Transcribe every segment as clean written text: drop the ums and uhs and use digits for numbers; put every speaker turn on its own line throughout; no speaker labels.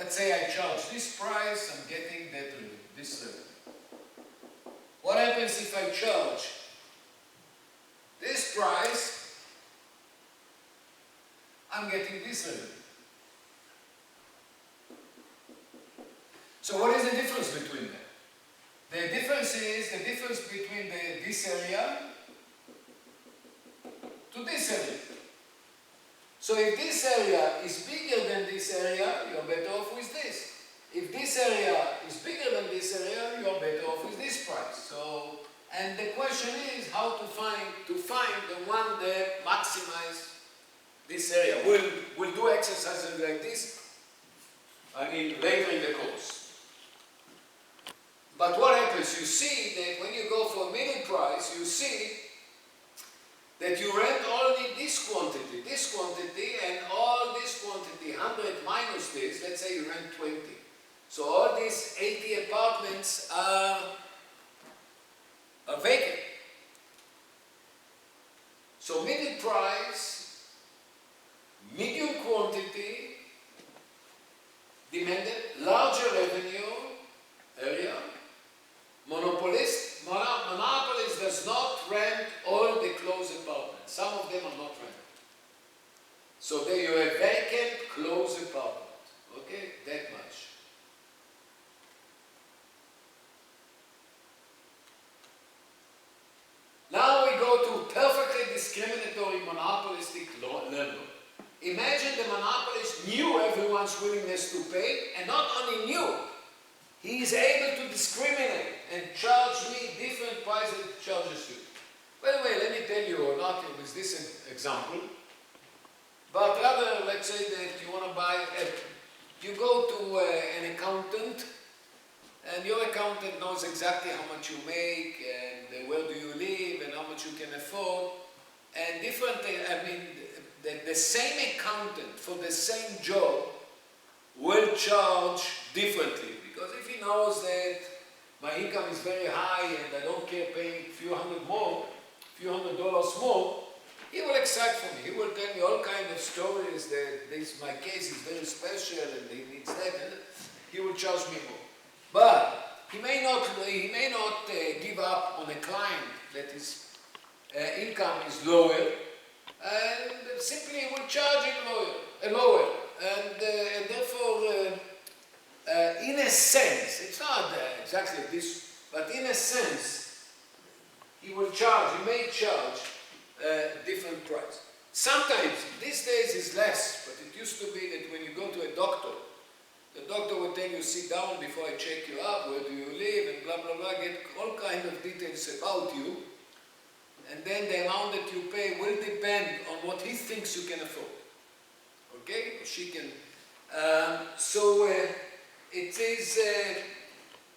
let's say I charge this price, I'm getting that revenue, this revenue. What happens if I charge this price, I'm getting this revenue. So what is the difference between them? The difference is the difference between this area to this area. So if this area is bigger than this area, you're better off with this. If this area is bigger than this area, you're better off with this price. So, and the question is how to find the one that maximizes this area. We'll do exercises like this, later in the course. But what happens? You see that when you go for a middle price, you see that you rent only this quantity, and all this quantity, 100 minus this, let's say you rent 20. So all these 80 apartments are vacant. So middle price, medium quantity, demanded larger revenue area. Monopolist does not rent all the closed apartments. Some of them are not rented. So there you have vacant closed apartment. Okay, that much. Now we go to perfectly discriminatory monopolistic landlord. Imagine the monopolist knew everyone's willingness to pay, and not only knew, he is able to discriminate and charge me different prices it charges you. By the way, let me tell you, or not with this example, but rather, let's say that you want to buy, you go to an accountant, and your accountant knows exactly how much you make, and where do you live, and how much you can afford, and different, the same accountant for the same job will charge differently. Because if he knows that my income is very high and I don't care paying a few hundred dollars more, he will exact from me. He will tell me all kinds of stories that my case is very special and he needs that, and he will charge me more. But he may not give up on a client that his income is lower, and simply he will charge it lower, and therefore. In a sense, it's not exactly this, but in a sense, he may charge different price. Sometimes, these days is less, but it used to be that when you go to a doctor, the doctor will tell you, sit down before I check you up, where do you live, and blah, blah, blah, get all kinds of details about you, and then the amount that you pay will depend on what he thinks you can afford. Okay? Or she can. It is,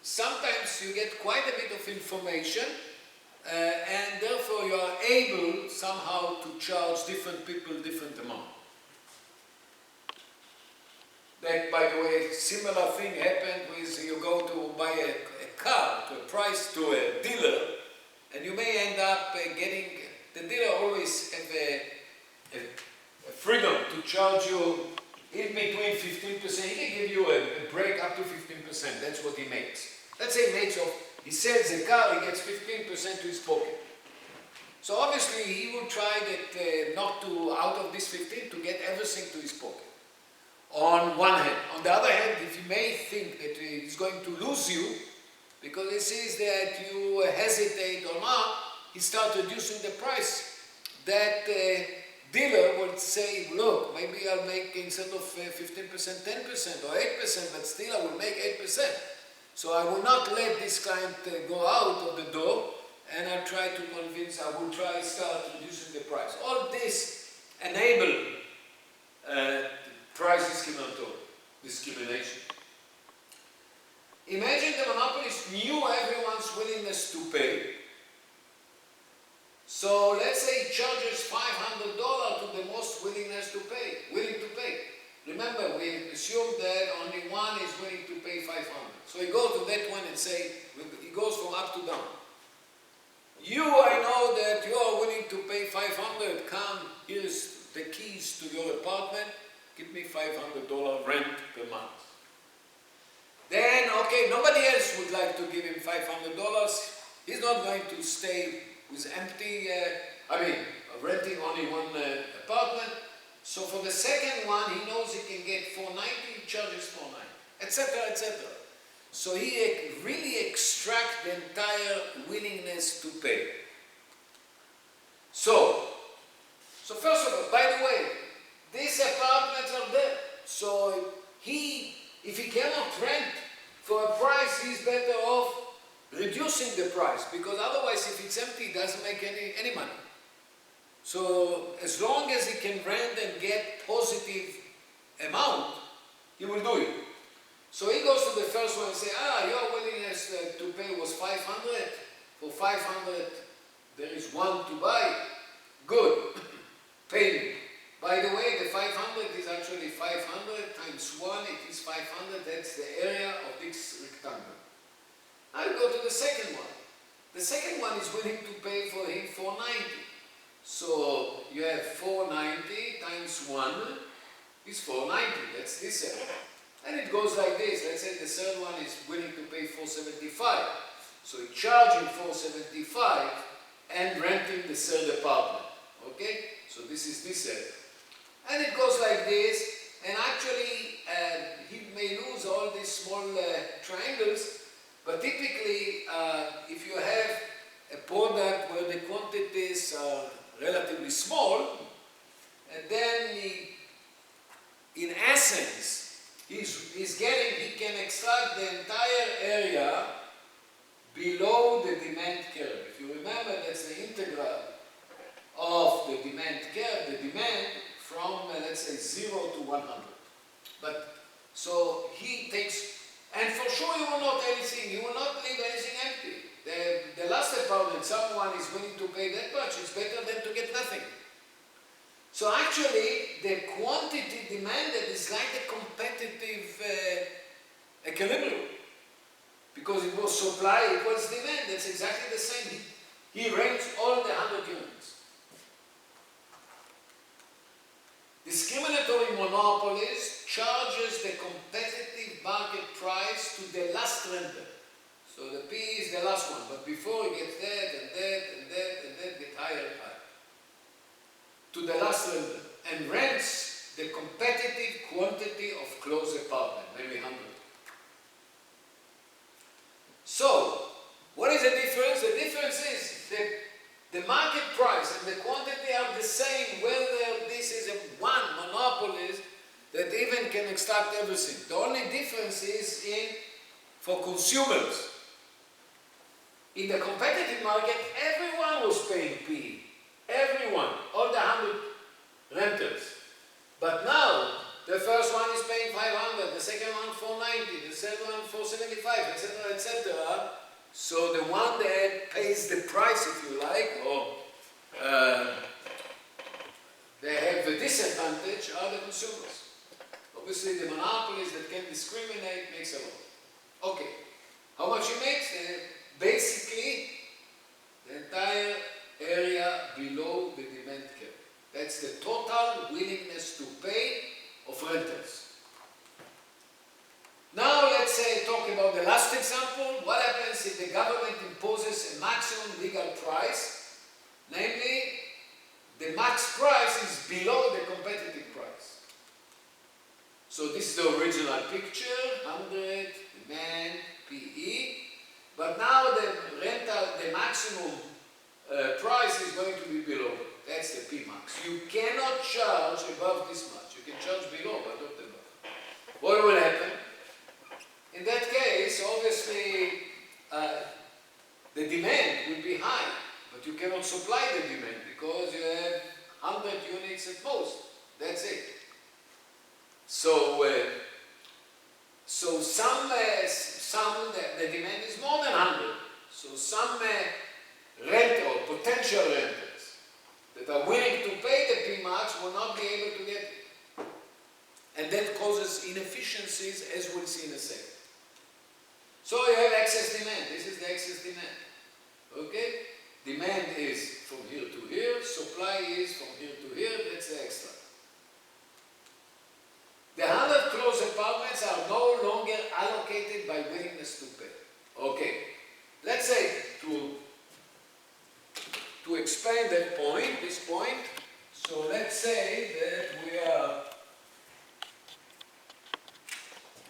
sometimes you get quite a bit of information, and therefore you are able somehow to charge different people different amount. That, by the way, similar thing happened with you go to buy a car to a dealer, and you may end up the dealer always have a freedom to charge you in between 15%, he can give you a break up to 15%, that's what he makes. Let's say he sells a car, he gets 15% to his pocket. So obviously he will try out of this 15 to get everything to his pocket. On one hand. On the other hand, if he may think that he's going to lose you, because he sees that you hesitate or not, he starts reducing the price. That dealer would say, look, maybe I'll make instead of 15%, 10% or 8%, but still I will make 8%. So I will not let this client go out of the door, and I will try start reducing the price. All this enable price discrimination. Imagine the monopolist knew everyone's willingness to pay. So let's say he charges $500 to the most willing to pay. Remember, we assumed that only one is willing to pay $500. So he goes to that one and say, he goes from up to down. I know that you are willing to pay $500. Come, here's the keys to your apartment. Give me $500 rent per month. Then, okay, nobody else would like to give him $500. He's not going to stay with empty, renting only one apartment. So for the second one, he knows he can get $490, he charges $490, etc., etc. So he really extracts the entire willingness to pay. So first of all, by the way, these apartments are there. So if he cannot rent for a price, he's better off reducing the price, because otherwise, if it's empty, it doesn't make any money. So as long as he can rent and get positive amount, he will do it. So he goes to the first one and say, your willingness to pay was 500. For 500, there is one to buy. Good. Pay me. By the way, the 500 is actually 500 times 1, it is 500, that's the area of this rectangle. Now you go to the second one. The second one is willing to pay for him 490. So you have 490 times 1 is 490, that's this area. And it goes like this. Let's say the third one is willing to pay 475. So he's charging 475 and renting the third apartment. Okay? So this is this area. And it goes like this, and actually he may lose all these small triangles, but typically if you have a product where the quantities are relatively small, and then in essence he can extract the entire area below the demand curve. If you remember, that's the integral of the demand curve, the demand from, let's say, 0 to 100. But, so he takes, and for sure he will not leave anything empty. The last apartment, someone is willing to pay that much, it's better than to get nothing. So actually, the quantity demanded is like a competitive equilibrium. Because it was supply equals demand, that's exactly the same. He rents all the 100 units. Discriminatory monopolies charges the competitive market price to the last renter. So the P is the last one, but before it gets that and that and that and that, get higher and higher. To the last renter, and rents the competitive quantity of closed apartment, maybe 100. So, what is the difference? The difference is that the market price and the quantity are the same, whether this is one monopolist that even can extract everything. The only difference is for consumers. In the competitive market, everyone was paying P. Everyone, all the 100 renters. But now, the first one is paying 500, the second one 490, the third one 475, etc., etc. So the one that pays the price, if you like, or they have a disadvantage, are the consumers. Obviously, the monopolies that can discriminate makes a lot. Okay, how much he makes? Basically, the entire area below the demand curve. That's the total willingness to pay of renters. Now let's say talk about the last example. What happens if the government imposes a maximum legal price? Namely, the max price is below the competitive price. So this is the original picture, 100, demand, PE. But now the maximum price is going to be below. That's the P max. You cannot charge above this much. You can charge below, but not above. What will happen? In that case, obviously, the demand will be high, but you cannot supply the demand because you have 100 units at most. That's it. So, the demand is more than 100. So some potential renters that are willing to pay the P max will not be able to get it. And that causes inefficiencies, as we'll see in a second. So you have excess demand. This is the excess demand. Okay? Demand is from here to here. Supply is from here to here. That's the extra. The 100 closed apartments are no longer allocated by willingness to pay. Okay, let's say to explain that point, this point, so let's say that we are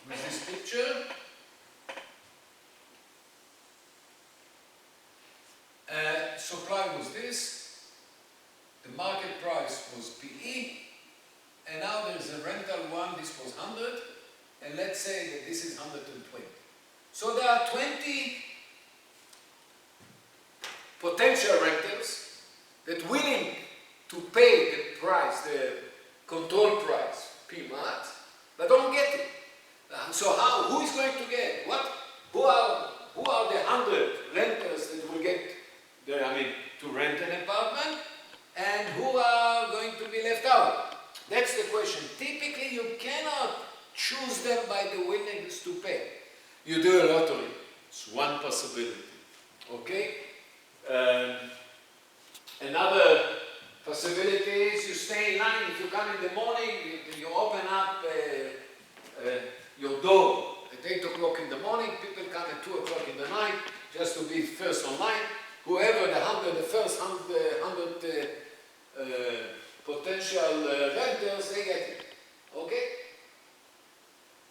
with this picture. Supply was this, the market price was PE, and now there's a rental one, this was 100, and let's say that this is 120. So there are 20 potential renters that willing to pay the price, the control price, PMAT, but don't get it. So who is going to get? Who are the 100 renters that will get to rent an apartment, and who are going to be left out? That's the question. Typically, you cannot choose them by the willingness to pay. You do a lottery. It's one possibility. Okay? Another possibility is you stay in line. If you come in the morning, you open up your door at 8 o'clock in the morning. People come at 2 o'clock in the night just to be first online. Whoever the first 100 potential renters, they get it. Okay?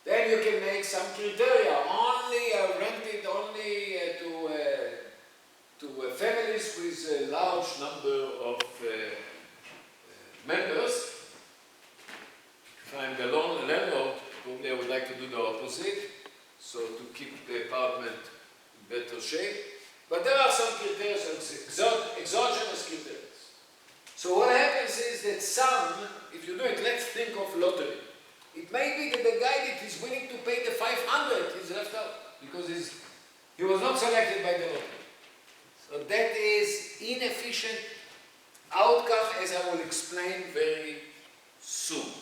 Then you can make some criteria. Only rented only to families with a large number of members. If I'm the landlord, probably I would like to do the opposite, so to keep the apartment in better shape. But there are some criteria, exogenous criteria. So what happens is that if you do it, let's think of lottery. It may be that the guy that is willing to pay the 500 is left out because he was not selected by the lottery. So that is inefficient outcome, as I will explain very soon.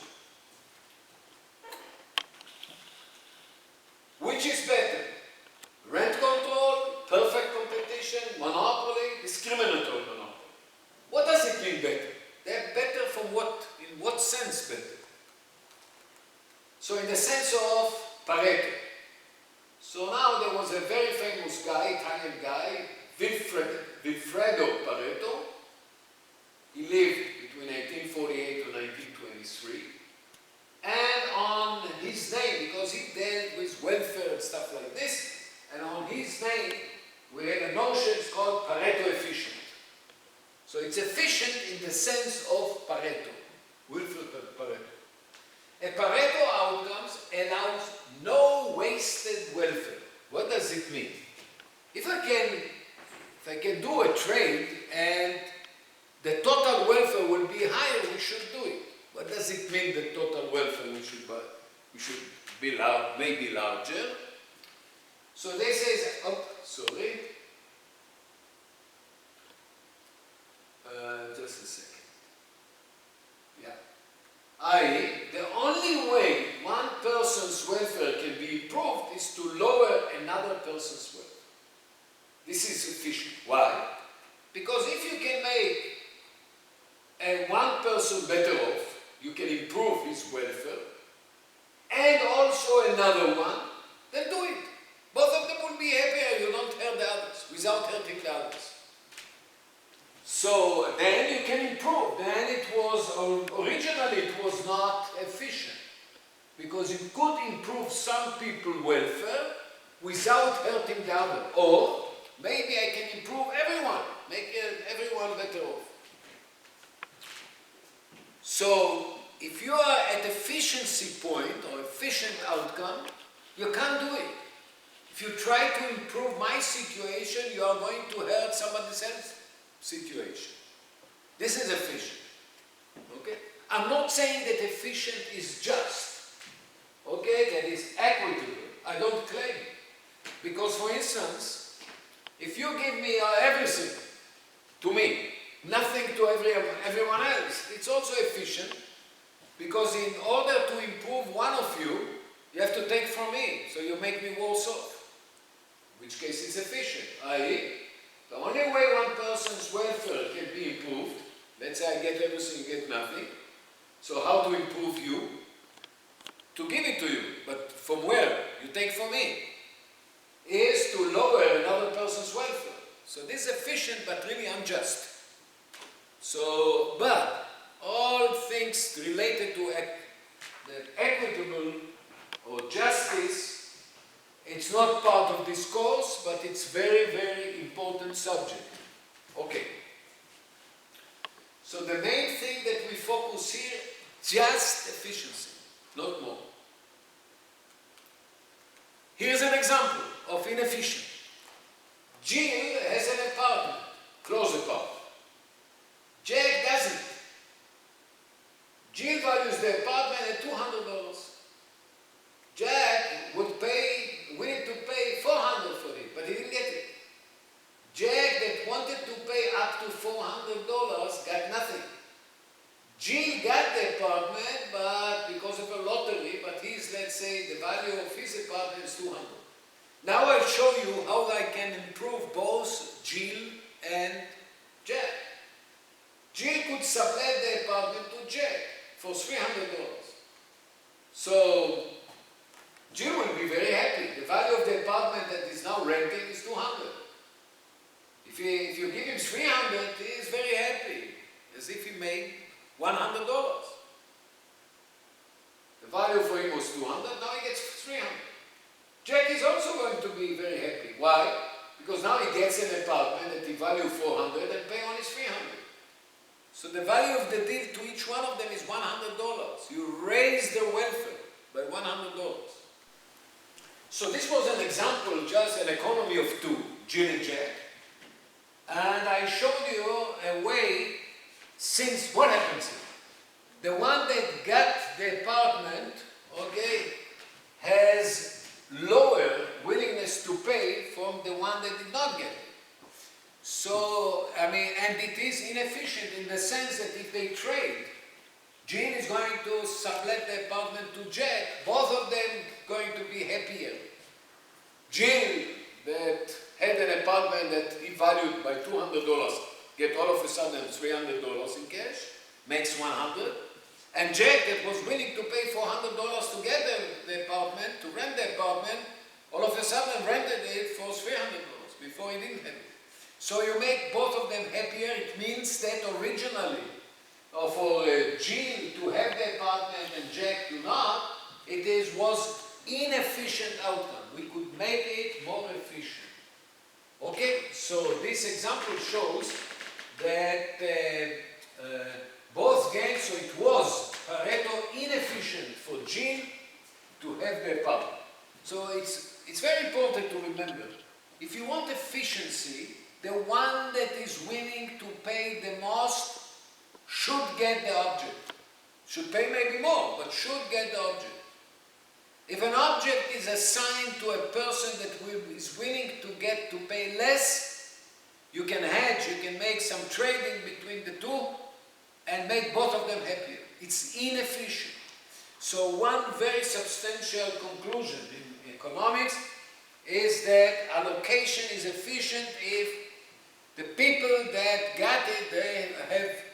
Which is better? Rent control, perfect competition, monopoly, discriminatory monopoly. What does it mean better? They're better from what? In what sense better? So in the sense of Pareto. So now there was a very famous guy, Italian guy, Vilfredo Pareto. He lived between 1848 to 1923. And on his name, because he dealt with welfare and stuff like this, and on his name we had a notion called Pareto efficient. So it's efficient in the sense of Pareto, Wilfred Pareto. A Pareto outcomes allows no wasted welfare. What does it mean? If I can do a trade and the total welfare will be higher, we should do it. What does it mean the total welfare we should be maybe larger? So they say, just a second. Yeah. The only way one person's welfare can be improved is to lower another person's welfare. This is efficient. Why? Because if you can make one person better off, you can improve his welfare, and also another one, then do it. Both of them will be happier. You don't hurt the others without hurting the others. So then you can improve. Then originally it was not efficient because you could improve some people's welfare without hurting the other. Or maybe I can improve everyone, make everyone better off. So if you are at efficiency point or efficient outcome, you can't do it. If you try to improve my situation, you are going to hurt somebody else's situation. This is efficient. Okay? I'm not saying that efficient is just. Okay? That is equitable. I don't claim it. Because, for instance, if you give me everything to me, nothing to everyone else, it's also efficient. Because in order to improve one of you, you have to take from me. So you make me worse off. In which case it's efficient. I.e., the only way one person's welfare can be improved, let's say I get everything, you get nothing. So how to improve you? to give it to you, but from where? You take from me. Is to lower another person's welfare. So this is efficient but really unjust. So, but all things related to the equitable or justice, it's not part of this course, but it's very, very important subject. Okay. So the main thing that we focus here, just efficiency, not more. Here's an example of inefficient. Jill has an apartment, close apartment. Jack doesn't. Jill values the apartment at $200. Jack willing to pay $400 for it, but he didn't get it. Jack that wanted to pay up to $400 got nothing. Jill got the apartment, but because of a lottery, but let's say, the value of his apartment is 200. Now I'll show you how I can improve both Jill and Jack. Jill could sublet the apartment to Jack for $300. So Jill will be very happy. The value of the apartment that is now renting is 200. If you give him 300, he is very happy, as if he made $100. The value for him was 200, now he gets 300. Jack is also going to be very happy. Why? Because now he gets an apartment that he values 400 and pay only 300. So the value of the deal to each one of them is $100. You raise their welfare by $100. So this was an example, just an economy of two, Jill and Jack. And I showed you a way, since what happens here? The one that got the apartment, okay, has lower willingness to pay from the one that did not get it. So, and it is inefficient in the sense that if they trade, Jill is going to sublet the apartment to Jack, both of them going to be happier. Jill, that had an apartment that he valued by $200, get all of a sudden $300 in cash, makes 100. And Jack, that was willing to pay $400 to get the apartment, to rent the apartment, all of a sudden rented it for $300 before he didn't have it. So you make both of them happier. It means that originally, for Jill to have the apartment and Jack to not, was inefficient outcome. We could make it more efficient. Okay, so this example shows that both gains, so it was Pareto inefficient for Jill to have the apartment. So it's very important to remember, if you want efficiency, the one that is willing to pay the most should get the object. Should pay maybe more, but should get the object. If an object is assigned to a person that is willing to pay less, you can hedge, you can make some trading between the two and make both of them happier. It's inefficient. So one very substantial conclusion in economics is that allocation is efficient if the people that got it, they have,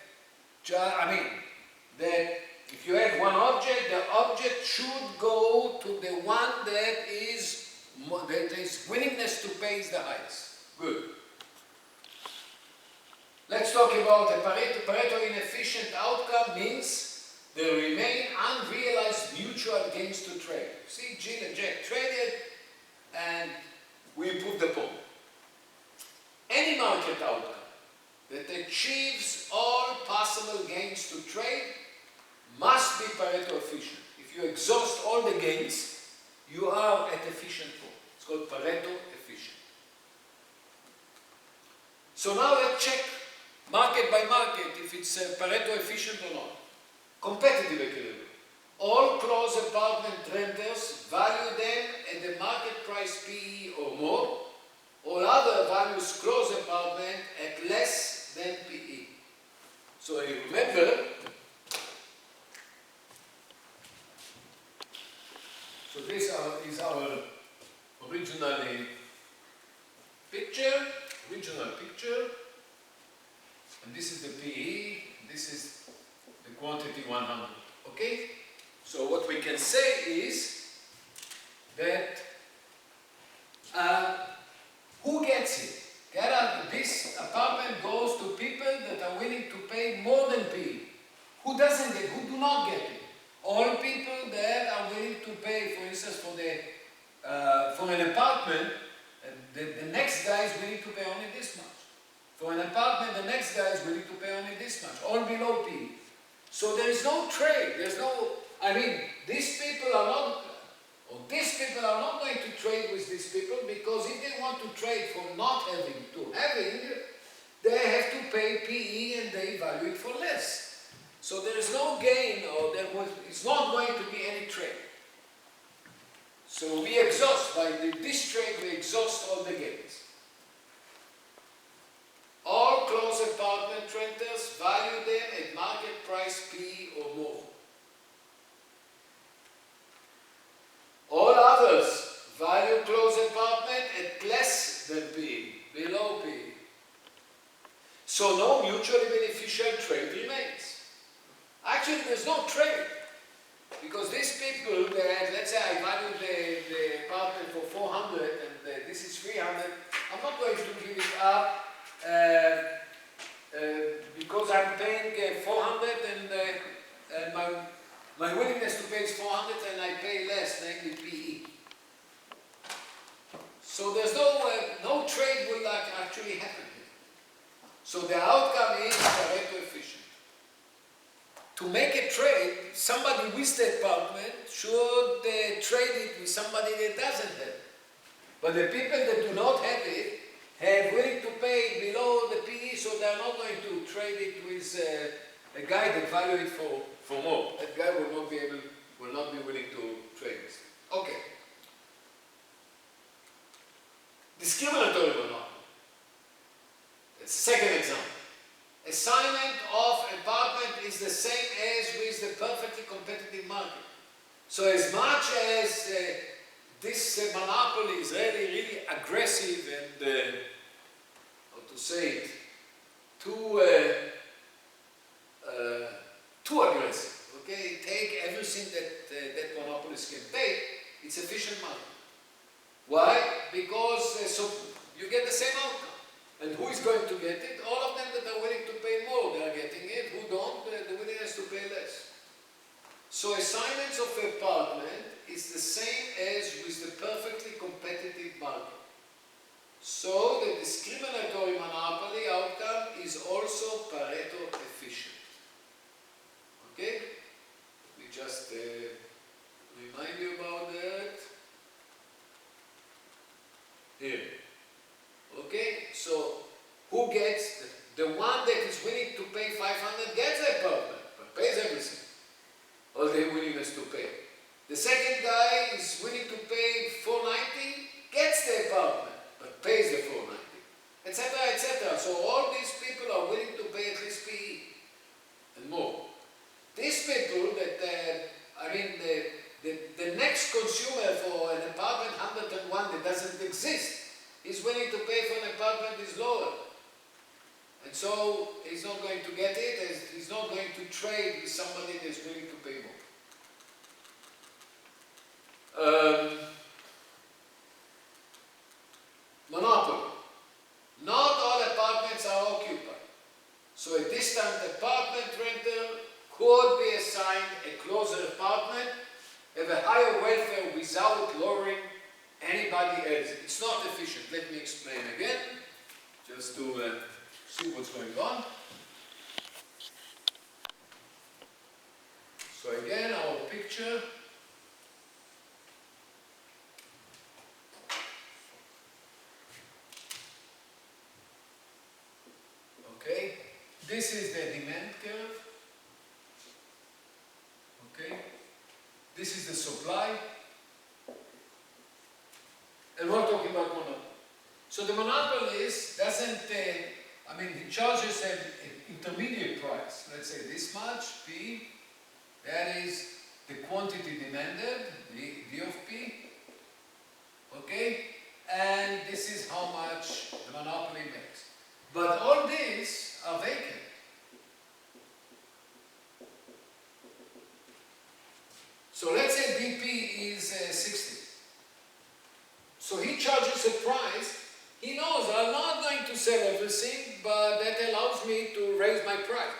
that if you have one object, the object should go to the one that is willingness to pay is the highest. Good. Let's talk about the Pareto inefficient outcome means there remain unrealized mutual gains to trade. See, Jill and Jack traded and we improved the point. Any market outcome that achieves all possible gains to trade must be Pareto efficient. If you exhaust all the gains, you are at efficient point. It's called Pareto efficient. So now let's check market by market if it's Pareto efficient or not. Competitive equilibrium. All close apartment renters value them at the market price PE or more. All other values close apartment at less than PE. So you remember, so this is our original picture, and this is the PE, this is the quantity 100, okay? So what we can say is that who gets it? This apartment goes to people that are willing to pay more than PE. Who doesn't get? Who do not get it? All people that are willing to pay, for instance, for an apartment, the next guy is willing to pay only this much. For an apartment, the next guy is willing to pay only this much, all below PE. So there is no trade. There's no. I mean, these people are not going to trade with these people, because if they want to trade from not having to having, they have to pay PE and they value it for less. So there is no gain, or it's not going to be any trade. So we exhaust, by this trade we exhaust all the gains. All close apartment renters value them at market price PE or more. All others value close apartment at less than PE, below PE. So no mutually beneficial trade remains. Actually, there's no trade, because these people that, let's say I value the apartment for 400 and this is 300, I'm not going to give it up because I'm paying 400 and my willingness to pay is 400 and I pay less, namely PE. So there's no trade will actually happen here. So the outcome is Pareto efficient. To make a trade, somebody with the apartment should trade it with somebody that doesn't have it. But the people that do not have it have willing to pay below the PE, so they're not going to trade it with a guy that value it for more. That guy will not be willing to trade this. Okay. Discriminatory monopoly. That's the second example. Assignment of apartment is the same as with the perfectly competitive market. So as much as this monopoly is really aggressive and, how to say it, too aggressive, okay? Take everything that monopolists can take, it's efficient market. Why? Because so you get the same outcome. And who is going to get it? All of them that are willing to pay more, they are getting it. Who don't, the willingness to pay less. So assignments of apartment is the same as with the perfectly competitive market. So the discriminatory monopoly outcome is also Pareto efficient. Okay? Let me just remind you about that. Here. Okay, so who gets the one that is willing to pay 500 gets the apartment, but pays everything, all the willingness to pay. The second guy is willing to pay 490, gets the apartment, but pays the 490, etc., etc. So all these people are willing to pay at least PE and more. These people that the next consumer for an apartment 101 that doesn't exist is willing to pay for an apartment is lower. And so he's not going to get it, as he's not going to trade with somebody that's willing to pay more. Monopoly. Not all apartments are occupied. So a distant apartment renter could be assigned a closer apartment, have a higher welfare without lowering anybody else. It's not efficient. Let me explain again, just to see what's going on. So again, our picture. Okay, this is the demand curve. Okay, this is the supply. And we're talking about monopoly. So the monopolist doesn't, he charges an intermediate price. Let's say this much, P, that is the quantity demanded, D of P, okay? And this is how much the monopoly makes. But all these are vacant. So let's say BP is 60. So he charges a price. He knows I'm not going to sell everything, but that allows me to raise my price.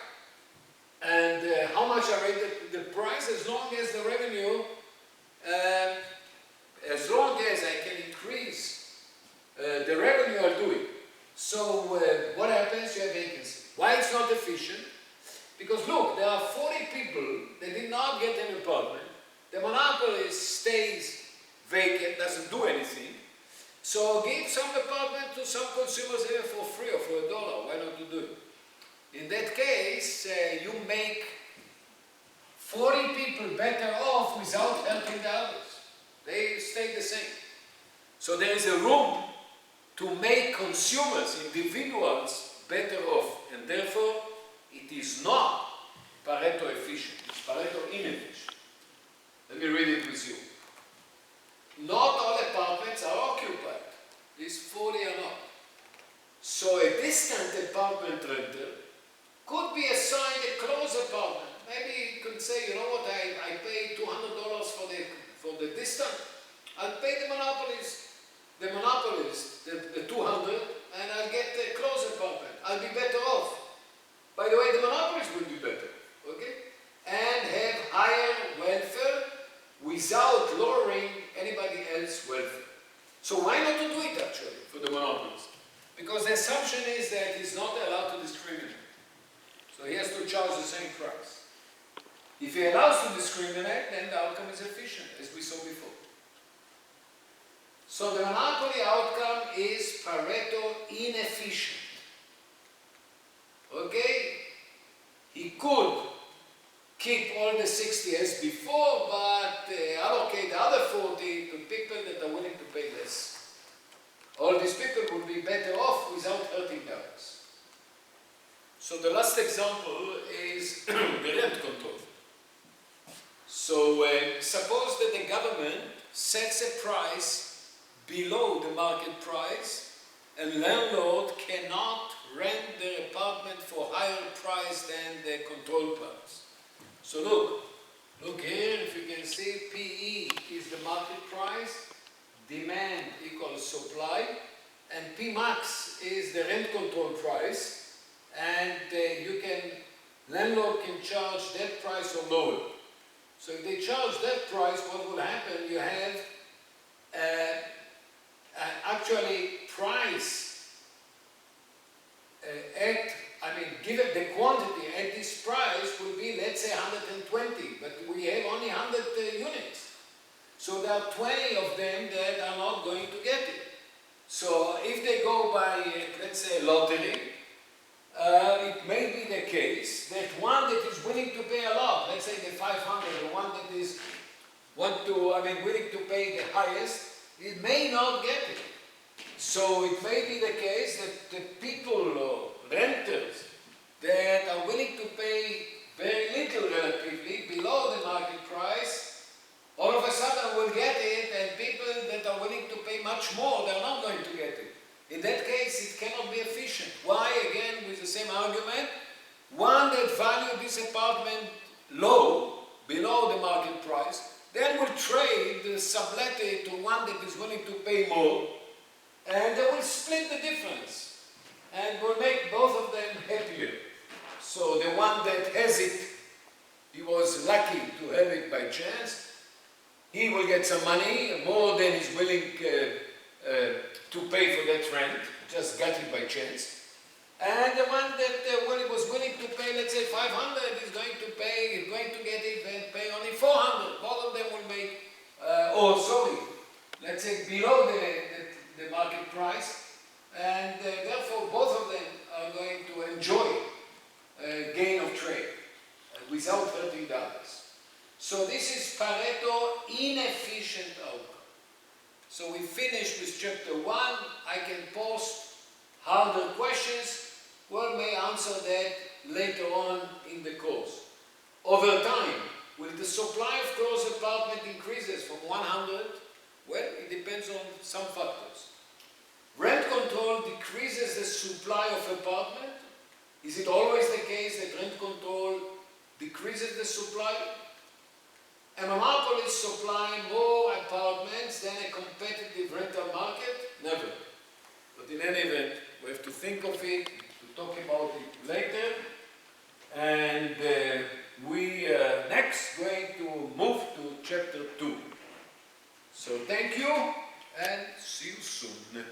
And how much I raise the price, as long as the revenue, as long as I can increase the revenue, I'll do it. So what happens? You have vacancy. Why it's not efficient? Because look, there are 40 people that did not get an apartment. The monopolist stays vacant, doesn't do anything. So give some apartment to some consumers here for free or for $1. Why not to do it? In that case, you make 40 people better off without helping the others. They stay the same. So there is a room to make consumers, individuals, better off. And therefore, it is not Pareto efficient, it's Pareto inefficient. Let me read it with you. Not all apartments are occupied. These 40 are not. So a distant apartment renter could be assigned a close apartment. Maybe you could say, you know what, I pay $200 for the distant. I'll pay the monopolist, the 200, and I'll get a close apartment. I'll be better off. By the way, the monopolist will be better, okay? And have higher welfare without lowering anybody else's welfare. So why not to do it actually for the monopolist? Because the assumption is that he's not allowed to discriminate. So he has to charge the same price. If he allows to discriminate, then the outcome is efficient, as we saw before. So the monopoly outcome is Pareto inefficient. Okay? He could keep all the 60 as before, but allocate the other 40 to people that are willing to pay less. All these people would be better off without hurting others. So the last example is the rent control. So suppose that the government sets a price below the market price, and landlord cannot rent their apartment for higher price than the control price. So look here, if you can see, PE is the market price, demand equals supply, and P max is the rent control price, and landlord can charge that price or lower. So if they charge that price, what will happen? You have actually price given the quantity at this price will be, let's say, 120, but we have only 100 units. So there are 20 of them that are not going to get it. So if they go by, let's say, lottery, it may be the case that one that is willing to pay a lot, let's say the 500, the one that is willing to pay the highest, it may not get it. So it may be the case that the people or renters that are willing to pay very little relatively below the market price, all of a sudden will get it, and people that are willing to pay much more, they're not going to get it. In that case, it cannot be efficient. Why? Again, with the same argument, one that valued this apartment low, below the market price, then will trade, sublet it to one that is willing to pay more, and they will split the difference and will make both of them happier. So the one that has it, he was lucky to have it by chance, he will get some money, more than he's willing to pay for that rent, just got it by chance. And the one that was willing to pay, let's say 500, is going to get it and pay only 400. Both of them will make, let's say below the market price, and therefore both of them are going to enjoy gain of trade without hurting the others. So this is Pareto inefficient outcome. So we finished with chapter 1. I can post harder questions. We may answer that later on in the course. Over time, will the supply of closed apartment increases from 100? Well, it depends on some factors. Rent control decreases the supply of apartment. Is it always the case that rent control decreases the supply? a monopolist supplying more apartments than a competitive rental market? Never. But in any event, we have to think of it, to talk about it later. And we next going to move to chapter 2. So thank you and see you soon.